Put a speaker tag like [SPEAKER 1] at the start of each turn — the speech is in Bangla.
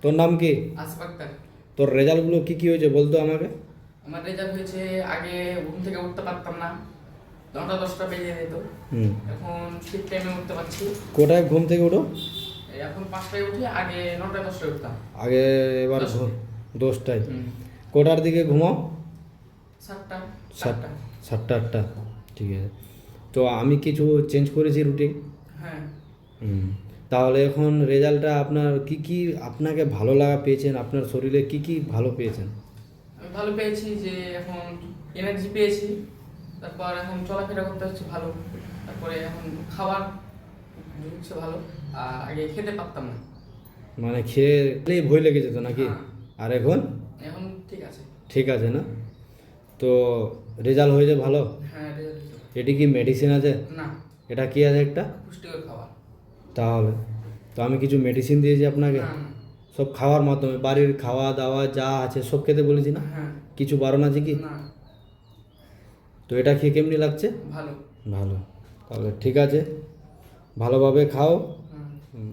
[SPEAKER 1] তোর নাম কি?
[SPEAKER 2] আসিফ আক্তার।
[SPEAKER 1] তোর রেজাল্টগুলো কি কি হয়েছে বলতো আমাকে।
[SPEAKER 2] আমার রেজাল্ট হয়েছে, আগে ঘুম থেকে উঠতে পারতাম না, 9টা 10টা বেজে যেত।
[SPEAKER 1] হুম।
[SPEAKER 2] এখন ঠিক টাইমে উঠতে পারছি।
[SPEAKER 1] কোটায় ঘুম থেকে উঠো?
[SPEAKER 2] এখন 5টায় উঠি, আগে 9টা 10টায় উঠতাম।
[SPEAKER 1] আগে এবার
[SPEAKER 2] 10টায়।
[SPEAKER 1] 10টায়।
[SPEAKER 2] হুম।
[SPEAKER 1] কোটার দিকে ঘুমাও?
[SPEAKER 2] 7টা
[SPEAKER 1] সাত
[SPEAKER 2] 8টা।
[SPEAKER 1] 7টা 8টা, ঠিক আছে। তো আমি কিছু চেঞ্জ করেছি রুটিন।
[SPEAKER 2] হ্যাঁ।
[SPEAKER 1] হুম। তাহলে এখন রেজাল্টটা আপনার কি কি আপনাকে ভালো লাগা পেয়েছেন, আপনার শরীরে কি কি ভালো পেয়েছেন?
[SPEAKER 2] আমি ভালো পেয়েছি যে এখন এনার্জি পেয়েছি, তারপর এখন চলাফেরা করতে হচ্ছে ভালো, তারপরে এখন খাবার হচ্ছে ভালো, আর আগে খেতে পারতাম না।
[SPEAKER 1] মানে খেলেই ভয় লেগে যেত নাকি?
[SPEAKER 2] হ্যাঁ।
[SPEAKER 1] আর এখন
[SPEAKER 2] এখন ঠিক আছে।
[SPEAKER 1] ঠিক আছে না? তো রেজাল্ট হয়েছে ভালো?
[SPEAKER 2] হ্যাঁ, রেজাল্ট হয়েছে।
[SPEAKER 1] এটি কি মেডিসিন আছে?
[SPEAKER 2] না,
[SPEAKER 1] এটা কি আছে একটা?
[SPEAKER 2] পুষ্টিকর খাবার।
[SPEAKER 1] তাহলে তো আমি কিছু মেডিসিন দিয়েছি আপনাকে,
[SPEAKER 2] না, না।
[SPEAKER 1] সব খাওয়ার মাধ্যমে বাড়ির খাওয়া দাওয়া যা আছে সব খেতে বলেছি না?
[SPEAKER 2] হ্যাঁ।
[SPEAKER 1] কিছু বারণ আছে কি?
[SPEAKER 2] না।
[SPEAKER 1] তো এটা খেয়ে কেমনি লাগছে?
[SPEAKER 2] ভালো।
[SPEAKER 1] ভালো। তাহলে ঠিক আছে, ভালোভাবে খাও।
[SPEAKER 2] হুম।
[SPEAKER 1] হুম।